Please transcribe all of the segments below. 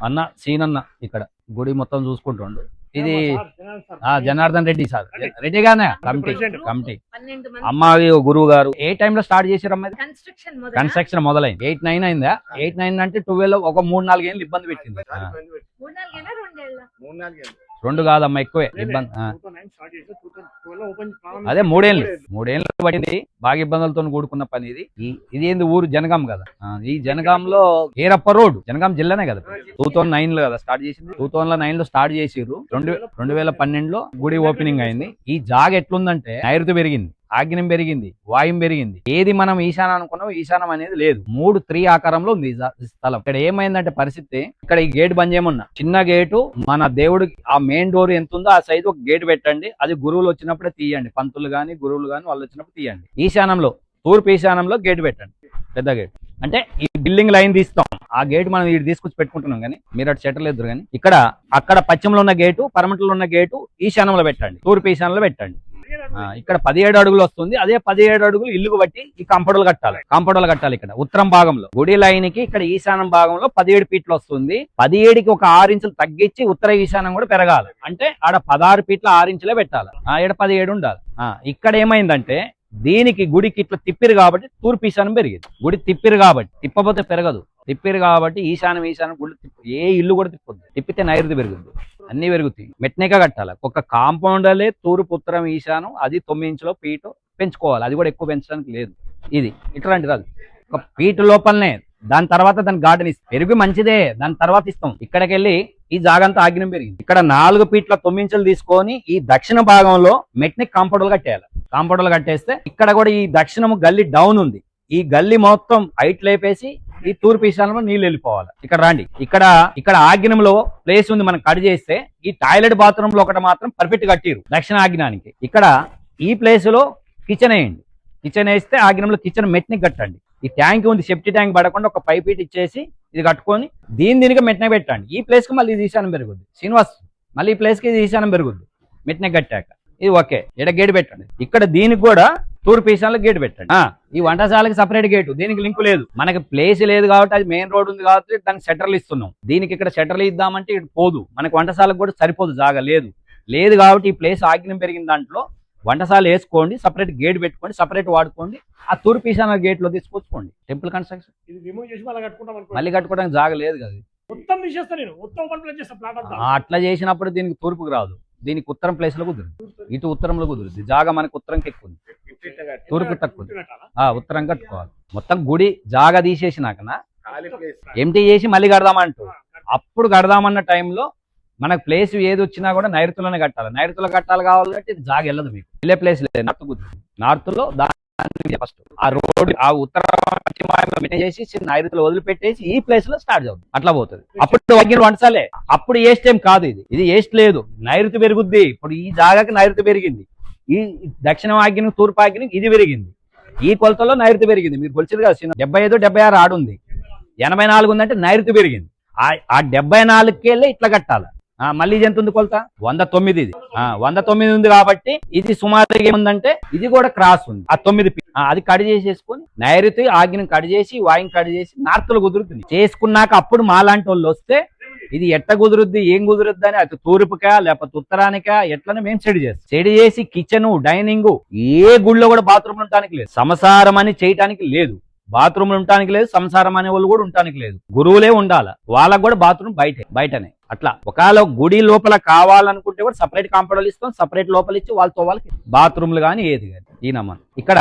అన్న సీనన్న ఇక్కడ గుడి మొత్తం చూసుకుంటుండు. ఇది జనార్దన్ రెడ్డి సార్, రెడ్డిగానే కమిటీ అమ్మాయి గురువు గారు. ఏ టైంలో స్టార్ట్ చేసారమ్మా? కన్స్ట్రక్షన్ మొదలైంది 8-9 అయిందా? 8-9 అంటే 12 ఒక 3-4 ఏళ్ళు ఇబ్బంది పెట్టింది. 2 కాదమ్మా, ఎక్కువే ఇబ్బంది. అదే 3 ఏళ్ళు పడింది. బాగా ఇబ్బందులతో కూడుకున్న పని ఇది. ఇది ఏంది ఊరు జనగాం కదా. ఈ జనగాంలో ఏరప్ప రోడ్, జనగాం జిల్లానే కదా. 2009 లో కదా స్టార్ట్ చేసింది. 2009 లో స్టార్ట్ చేసిర్రు. 2012లో గుడి ఓపెనింగ్ అయింది. ఈ జాగ ఎట్లుందంటే నైరుతి పెరిగింది, ఆగ్నేయం పెరిగింది, వాయుం పెరిగింది. ఏది మనం ఈశానం అనుకున్నాం, ఈశానం అనేది లేదు. 3 ఆకారంలో ఉంది స్థలం. ఇక్కడ ఏమైందంటే పరిస్థితి, ఇక్కడ ఈ గేట్ బంద్ చేయమన్నా. చిన్న గేటు మన దేవుడికి ఆ మెయిన్ డోర్ ఎంత ఉందో ఆ సైజు ఒక గేట్ పెట్టండి. అది గురువులు వచ్చినప్పుడే తీయండి. పంతులు గాని గురువులు గాని వాళ్ళు వచ్చినప్పుడు తీయండి. ఈశానంలో, తూర్పు ఈశానంలో గేట్ పెట్టండి, పెద్ద గేట్. అంటే ఈ బిల్డింగ్ లైన్ తీస్తాం. ఆ గేట్ మనం ఇటు తీసుకొచ్చి పెట్టుకుంటున్నాం కానీ మీరు అటు చెట్టలు ఎదురు కానీ ఇక్కడ అక్కడ పశ్చిమలో ఉన్న గేటు, పరమటలో ఉన్న గేటు ఈశానంలో పెట్టండి, తూర్పు ఈశానంలో పెట్టండి. ఇక్కడ 17 అడుగులు వస్తుంది. అదే 17 అడుగులు ఇల్లుకు బట్టి ఈ కాంపౌండ్లు కట్టాలి. ఇక్కడ ఉత్తరం భాగంలో గుడి లైన్ కి ఇక్కడ ఈశాన్యం భాగంలో 17 ఫీట్లు వస్తుంది. 17కి ఒక 6 ఇంచులు తగ్గించి ఉత్తర ఈశాన్యం కూడా పెరగాలి. అంటే ఆడ 16 ఫీట్ల 6 ఇంచులే పెట్టాలి. ఇక్కడ 17 ఉండాలి. ఇక్కడ ఏమైందంటే దీనికి గుడికి ఇట్లా తిప్పిరు కాబట్టి తూర్పు ఈశాన్యం పెరిగింది. గుడి తిప్పిరు కాబట్టి, తిప్పపోతే పెరగదు. తిప్పిరు కాబట్టి ఈశాన్యం గుడి ఏ ఇల్లు కూడా తిప్పొద్దు. తిప్పితే నైరుతి పెరుగుద్ది, అన్ని పెరుగుతాయి. మెట్నిక కట్టాలి. ఒక కాంపౌండర్లే తూర్పు ఉత్తరం ఈశానం, అది 9 ఇంచులో ఫీటు పెంచుకోవాలి. అది కూడా ఎక్కువ పెంచడానికి లేదు. ఇది ఇట్లాంటిది అది ఒక ఫీటు లోపలనే. దాని తర్వాత దాని గార్డెన్ ఇస్తాం. పెరుగు మంచిదే, దాని తర్వాత ఇస్తాం. ఇక్కడికి వెళ్ళి ఈ జాగంతా ఆగ్నేయం పెరిగింది. ఇక్కడ 4 ఫీట్ల 9 ఇంచులు తీసుకొని ఈ దక్షిణ భాగంలో మెట్నిక్ కాంపౌండర్లు కట్టేయాలి. కాంపౌండర్లు కట్టేస్తే ఇక్కడ కూడా ఈ దక్షిణము గల్లీ డౌన్ ఉంది. ఈ గల్లీ మొత్తం హైట్ లేపేసి ఈ తూర్పు ఈశాన్యంలో నీళ్ళు వెళ్ళిపోవాలి. ఇక్కడ రండి, ఇక్కడ ఆగ్నేయంలో ప్లేస్ ఉంది. మనం కట్ చేస్తే ఈ టాయిలెట్ బాత్రూమ్ లో ఒకటి మాత్రం పర్ఫెక్ట్ కట్టిరు దక్షిణ ఆగ్నేయానికి. ఇక్కడ ఈ ప్లేస్ లో కిచెన్ వేయండి. కిచెన్ వేస్తే ఆగ్నేయంలో కిచెన్ మెట్నిక్ కట్టండి. ఈ ట్యాంక్ ఉంది, సెఫ్టీ ట్యాంక్ పడకుండా ఒక 5 ఫీట్ ఇచ్చేసి ఇది కట్టుకొని దీనికి మెట్నిక్ పెట్టండి. ఈ ప్లేస్ కి మళ్ళీ ఇది ఈశాన్యం పెరుగుద్ది. శ్రీనివాస్ మళ్ళీ ఈ ప్లేస్ కి ఇది ఈశాన్యం పెరుగుద్ది. మెట్నిక్ కట్టాక ఇది ఓకే. ఇక్కడ గేట్ పెట్టండి. ఇక్కడ దీనికి కూడా తూర్పు ఈశాన్యంలో గేట్ పెట్టండి. ఈ వంటశాలకి సపరేట్ గేటు, దీనికి లింక్ లేదు. మనకి ప్లేస్ లేదు కాబట్టి, అది మెయిన్ రోడ్ ఉంది కాబట్టి దానికి షట్టర్లు ఇస్తున్నాం. దీనికి ఇక్కడ షట్టర్లు ఇద్దామంటే ఇటు పోదు. మనకి వంటశాలకు కూడా సరిపోదు, జాగా లేదు కాబట్టి ఈ ప్లేస్ ఆగ్నేయం పెరిగిన దాంట్లో వంటశాల వేసుకోండి, సపరేట్ గేట్ పెట్టుకోండి, సపరేట్ వాడుకోండి. ఆ తూర్పు ఈశాన్య గేట్ లో తీసుకొచ్చుకోండి. టెంపుల్ కన్స్ట్రక్షన్ మళ్ళీ కట్టుకోవడానికి జాగా లేదు కదా. అట్లా చేసినప్పుడు దీనికి తూర్పుకు రాదు, దీనికి ఉత్తరం ప్లేస్ లో కుదురుతుంది. ఇటు ఉత్తరంలో కుదురుద్ది. జాగా మనకి ఉత్తరంకి ఎక్కువ ఉంది, తూర్పు తక్కువ. ఉత్తరం కట్టుకోవాలి. మొత్తం గుడి జాగా తీసేసినాక ఎంటీ చేసి మళ్ళీ కడదామంటూ, అప్పుడు కడదామన్న టైంలో మనకు ప్లేస్ ఏది వచ్చినా కూడా నైరుతిలోనే కట్టాలి. నైరుతిలో కట్టాలి కావాలంటే ఇది జాగా వెళ్ళదు. మీకు వెళ్ళే ప్లేస్ లేదు. నార్త్ లో ఫస్ట్ ఆ రోడ్ ఆ ఉత్తర చేసి నైరుతిలో వదిలిపెట్టేసి ఈ ప్లేస్ లో స్టార్ట్ అవుతుంది. అట్లా పోతుంది. అప్పుడు వంటసాలే. అప్పుడు ఏస్ట్ ఏం కాదు, ఇది ఏస్ట్ లేదు. నైరుతి పెరుగుద్ది. ఇప్పుడు ఈ జాగాకి నైరుతి పెరిగింది. ఈ దక్షిణ ఆగ్యం తూర్పు ఆగ్యం ఇది పెరిగింది. ఈ కొలతలో నైరుతి పెరిగింది. మీరు కొలిచారు కదా, 75-76 ఆడుంది. 84 ఉందంటే నైరుతి పెరిగింది. ఆ 74కి వెళ్ళి ఇట్లా కట్టాలి. మళ్ళీ ఇది ఎంత ఉంది కొలత? 109. ఇది 109 ఉంది కాబట్టి ఇది సుమారుగా ఏముందంటే ఇది కూడా క్రాస్ ఉంది. ఆ 9 అది కట్ చేసేసుకొని నైరుతి ఆగ్నేయం కట్ చేసి వాయుం కట్ చేసి నార్త్ లో కుదురుతుంది. చేసుకున్నాక అప్పుడు మాలాంటి వాళ్ళు వస్తే ఇది ఎట్ట కుదురుద్ది, ఏం కుదురుద్ది అని అటు తూర్పుకా లేకపోతే ఉత్తరానికా ఎట్లనే మేము సెడి చేసి కిచెన్ డైనింగ్ ఏ గుడిలో కూడా బాత్రూమ్లు ఉండటానికి లేదు. సంసారం అని చేయటానికి లేదు. బాత్రూమ్లు ఉండటానికి లేదు. సంసారం అనే వాళ్ళు కూడా ఉండటానికి లేదు. గురువులే ఉండాలి. వాళ్ళకు కూడా బాత్రూమ్ బయటనే. అట్లా ఒకవేళ గుడి లోపల కావాలనుకుంటే కూడా సపరేట్ కాంపౌండర్లు ఇస్తాం. సపరేట్ లోపల ఇచ్చి వాళ్ళకి బాత్రూమ్లు కానీ ఏది కానీ ఈయనమ్మా. ఇక్కడ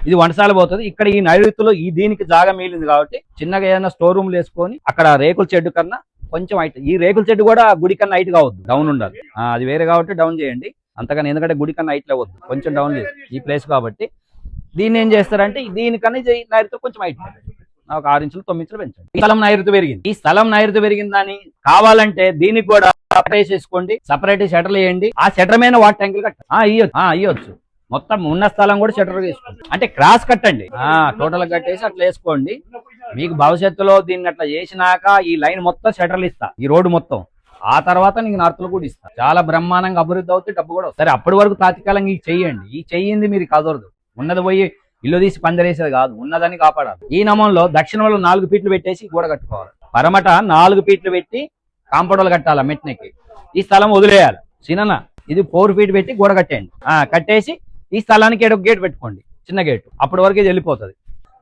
ఇది వంటశాల పోతుంది. ఇక్కడ ఈ నైరుతిలో ఈ దీనికి జాగా మిగిలింది కాబట్టి చిన్నగా ఏదైనా స్టోర్ రూమ్లు వేసుకొని అక్కడ రేకుల షెడ్ కన్నా కొంచెం హైట్, ఈ రేకుల షెడ్ కూడా గుడి కన్నా హైట్ కావద్దు, డౌన్ ఉండాలి. అది వేరే కాబట్టి డౌన్ చేయండి అంతగానే. ఎందుకంటే గుడి కన్నా హైట్ లేవద్దు, కొంచెం డౌన్ చేసి ఈ ప్లేస్ కాబట్టి దీన్ని ఏం చేస్తారంటే దీనికన్నా నైరుతి కొంచెం హైట్ ఒక 6 ఇంచులు 9 ఇంచులు పెంచండి. ఈ స్థలం నైరుతి పెరిగింది. ఈ స్థలం నైరుతి పెరిగిందని కావాలంటే దీనికి కూడా వేసేసుకోండి, సపరేట్ షటర్ వేయండి. ఆ షటర్ మీద వాటర్ ట్యాంకులు కట్టండి. ఇయ్యొచ్చు. మొత్తం ఉన్న స్థలం కూడా షటర్ వేసుకోండి. అంటే క్రాస్ కట్టండి. టోటల్ కట్టేసి అట్లా వేసుకోండి. మీకు భవిష్యత్తులో దీన్ని అట్లా చేసినాక ఈ లైన్ మొత్తం షటర్లు ఇస్తా, ఈ రోడ్డు మొత్తం. ఆ తర్వాత నీకు నార్త్లో కూడా ఇస్తా. చాలా బ్రహ్మాండంగా అభివృద్ధి అవుతుంది, డబ్బు కూడా సరే. అప్పటి వరకు తాత్కాలికంగా ఈ చెయ్యండి. ఈ చెయ్యింది మీరు కదరదు. ఉన్నది పోయి ఇల్లు తీసి పందిరేసేది కాదు, ఉన్నదని కాపాడాలి. ఈ నమంలో దక్షిణంలో 4 ఫీట్లు పెట్టేసి గోడ కట్టుకోవాలి. పరమట 4 ఫీట్లు పెట్టి కాంపౌండ్ వాళ్ళు కట్టాలా మెట్నెక్కి, ఈ స్థలం వదిలేయాలి. సీనన్న ఇది 4 feet పెట్టి గోడ కట్టేయండి. కట్టేసి ఈ స్థలానికి ఏడొక గేట్ పెట్టుకోండి, చిన్న గేటు. అప్పటి వరకు ఇది వెళ్ళిపోతుంది.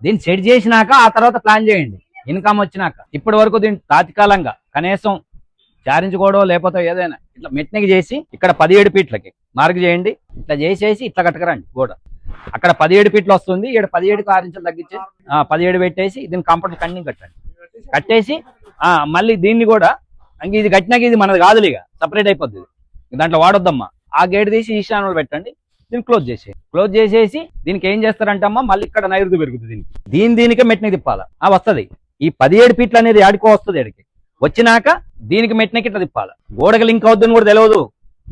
దీన్ని సెట్ చేసినాక ఆ తర్వాత ప్లాన్ చేయండి, ఇన్కమ్ వచ్చినాక. ఇప్పటి వరకు దీన్ని తాత్కాలికంగా కనీసం చారించుకోవడం లేకపోతే ఏదైనా ఇట్లా మెట్నెక్ చేసి ఇక్కడ 17 feetలకి మార్క్ చేయండి. ఇట్లా చేసేసి ఇట్లా కట్టకరండి గోడ. అక్కడ 17 feetలు వస్తుంది, ఇక్కడ 17కి 6 inches తగ్గించి 17 పెట్టేసి దీన్ని కాంపౌండ్ కంటిన్యూ కట్టండి. కట్టేసి మళ్ళీ దీన్ని కూడా ఇంక ఇది కట్టినాక ఇది మనది కాదులే, ఇక సపరేట్ అయిపోద్ది, దాంట్లో వాడొద్దమ్మా. ఆ గేట్ తీసి ఈశాన్యంలో పెట్టండి, దీన్ని క్లోజ్ చేసేసి దీనికి ఏం చేస్తారంటమ్మా, మళ్ళీ ఇక్కడ నైరుతి పెరుగుతుంది. దీనికే మెట్నెక్ తిప్పాలా వస్తుంది. ఈ 17 feetలు అనేది ఆడికో వస్తుంది, ఆడికి వచ్చినాక దీనికి మెట్నెక్ ఇట్లా తిప్పాలా. గోడకి లింక్ అవుతుందని కూడా తెలియదు,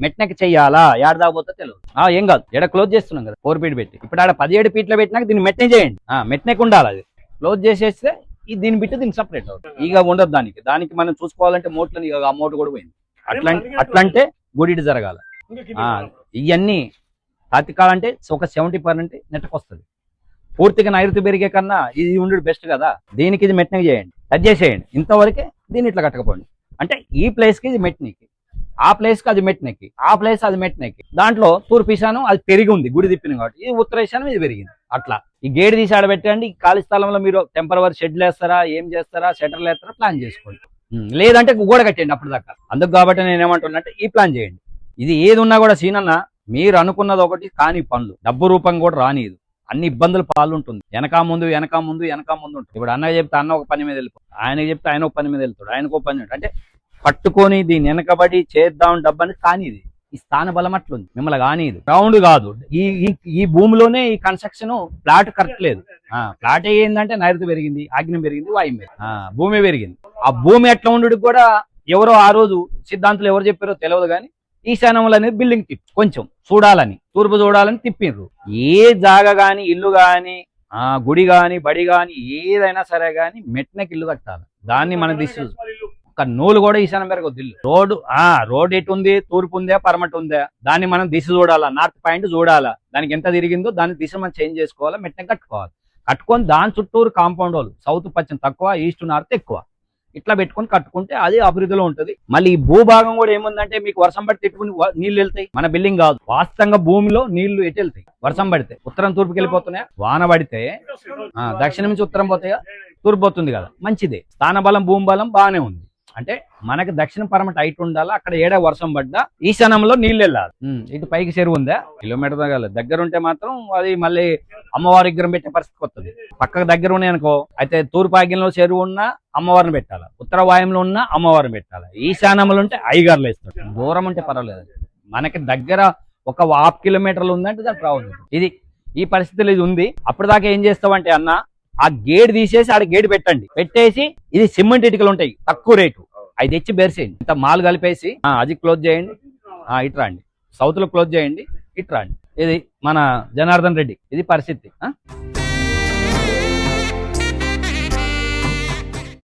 మెట్నెక్ చెయ్యాలా ఏడ దాకపోతే తెలియదు. ఏం కాదు, ఎడ క్లోజ్ చేస్తున్నాం కదా 4 feet పెట్టి. ఇప్పుడు ఆడ 17 feetలు పెట్టినాక దీన్ని మెట్నెక్ చేయండి. మెట్నెక్ ఉండాలి, అది క్లోజ్ చేసేస్తే దీన్ని బిట్టి దీనికి సపరేట్ అవుతుంది. ఇక ఉండదు దానికి మనం చూసుకోవాలంటే మోట్లని ఇక ఆ మోటు కూడా పోయింది. అట్లంటే గుడి జరగాల. ఇవన్నీ తాత్కాలంటే ఒక 70% నెట్కి వస్తుంది. పూర్తిగా నైరుతి పెరిగే కన్నా ఇది ఉండడు బెస్ట్ కదా. దీనికి ఇది మెట్నెక్ చేయండి, టచ్ చేసేయండి. ఇంతవరకే దీన్ని ఇట్లా కట్టకపోండి. అంటే ఈ ప్లేస్కి ఇది మెట్నెక్కి, ఆ ప్లేస్కి అది మెట్నెక్కి, ఆ ప్లేస్ అది మెట్నెక్కి. దాంట్లో తూర్పు ఈశానం అది పెరిగి ఉంది, గుడి తిప్పింది కాబట్టి. ఇది ఉత్తర ఈశానం ఇది పెరిగింది. అట్లా ఈ గేట్ తీసి ఆడబెట్టండి. ఖాళీ స్థలంలో మీరు టెంపరవరీ షెడ్లు వేస్తారా, ఏం చేస్తారా, షట్టర్లు వేస్తారా ప్లాన్ చేసుకోండి. లేదంటే గోడ కట్టండి అప్పుడు దాకా. అందుకు కాబట్టి నేను ఏమంటున్నా అంటే ఈ ప్లాన్ చేయండి. ఇది ఏది ఉన్నా కూడా సీనన్న మీరు అనుకున్నది ఒకటి కానీ పనులు డబ్బు రూపం కూడా రానిది. అన్ని ఇబ్బందులు పాలుంటుంది, వెనక ముందు ఉంటుంది. ఇప్పుడు అన్నయ్య చెప్తే అన్న ఒక పని మీద వెళ్ళిపోతుంది, ఆయనకి చెప్తే ఆయన ఒక పని మీద వెళ్తాడు, ఆయనకు ఒక పని అంటే పట్టుకొని దీన్ని వెనకబడి చేద్దాం డబ్బు అనేది కానిది. ఈ స్థాన బలం అట్లుంది, మిమ్మల్ని కానిది. గ్రౌండ్ కాదు, ఈ భూమిలోనే ఈ కన్స్ట్రక్షన్ ప్లాట్ కరెక్ట్ లేదు. ప్లాట్ ఏంటంటే నైరుతి పెరిగింది, ఆగ్నేయం పెరిగింది, వాయుం పెరిగింది, భూమి పెరిగింది. ఆ భూమి ఎట్లా ఉండడు కూడా ఎవరో ఆ రోజు సిద్ధాంతులు ఎవరు చెప్పారో తెలియదు కానీ ఈశాన్యంలో అనేది బిల్డింగ్ తిప్పి కొంచెం చూడాలని, తూర్పు చూడాలని తిప్పిండ్రు. ఏ జాగా గాని, ఇల్లు గాని, గుడి గాని, బడి గాని, ఏదైనా సరే గాని మెట్నెక్ ఇల్లు కట్టాలి. దాన్ని మనం దిశ ఒక నూలు కూడా ఈశాన్యం పెరగొద్దు. ఇల్లు రోడ్ ఎటు ఉంది, తూర్పు ఉందా, పరమటి ఉందా, దాన్ని మనం దిశ చూడాలా, నార్త్ పాయింట్ చూడాలా. దానికి ఎంత తిరిగిందో దాని దిశ మనం చేంజ్ చేసుకోవాలా, మెట్నెక్ కట్టుకోవాలి. కట్టుకొని దాని చుట్టూరు కాంపౌండ్ వాళ్ళు సౌత్ పశ్చిమ తక్కువ, ఈస్ట్ నార్త్ ఎక్కువ, ఇట్లా పెట్టుకొని కట్టుకుంటే అది అభివృద్ధిలో ఉంటుంది. మళ్ళీ ఈ భూభాగం కూడా ఏముందంటే మీకు వర్షం పడితే తిట్టుకుని నీళ్లు వెళ్తాయి. మన బిల్డింగ్ కాదు, వాస్తవంగా భూమిలో నీళ్లు ఎటు వెళ్తాయి, వర్షం పడితే ఉత్తరం తూర్పుకి వెళ్ళిపోతున్నాయా, వాన పడితే దక్షిణం నుంచి ఉత్తరం పోతాయా, తూర్పు పోతుంది కదా, మంచిదే. స్థాన బలం భూమి బలం బాగానే ఉంది. అంటే మనకి దక్షిణ పరమటి హైట్ ఉండాలా, అక్కడ ఏడా వర్షం పడ్డా ఈశాన్యంలో నీళ్ళు వెళ్ళాలి. ఇటు పైకి చెరువు ఉందా, కిలోమీటర్ దగ్గర ఉంటే మాత్రం అది మళ్ళీ అమ్మవారి విగ్రహం పెట్టే పరిస్థితి వస్తుంది. పక్కకు దగ్గర ఉన్నాయి అనుకో, అయితే తూర్పు ఆగ్యంలో చెరువు ఉన్నా అమ్మవారిని పెట్టాలా, ఉత్తర వాయుంలో ఉన్న అమ్మవారిని పెట్టాలా, ఈశాన్యంలో ఉంటే అయ్యగారులు వేస్తాడు. దూరం ఉంటే పర్వాలేదు, మనకి దగ్గర ఒక 1/2 kilometer ఉందంటే దానికి రావద్దు. ఇది ఈ పరిస్థితులు ఇది ఉంది. అప్పుడు దాకా ఏం చేస్తావంటే అన్న, ఆ గేట్ తీసేసి ఆడ గేట్ పెట్టండి, పెట్టేసి ఇది సిమెంట్ ఇటుకలు ఉంటాయి తక్కువ రేటు, అవి తెచ్చి బెరిసేయండి. ఇంత మాల్ కలిపేసి అది క్లోజ్ చేయండి, ఇట్రా అండి, సౌత్ లో క్లోజ్ చేయండి, ఇట్రా అండి. ఇది మన జనార్దన్ రెడ్డి, ఇది పరిస్థితి.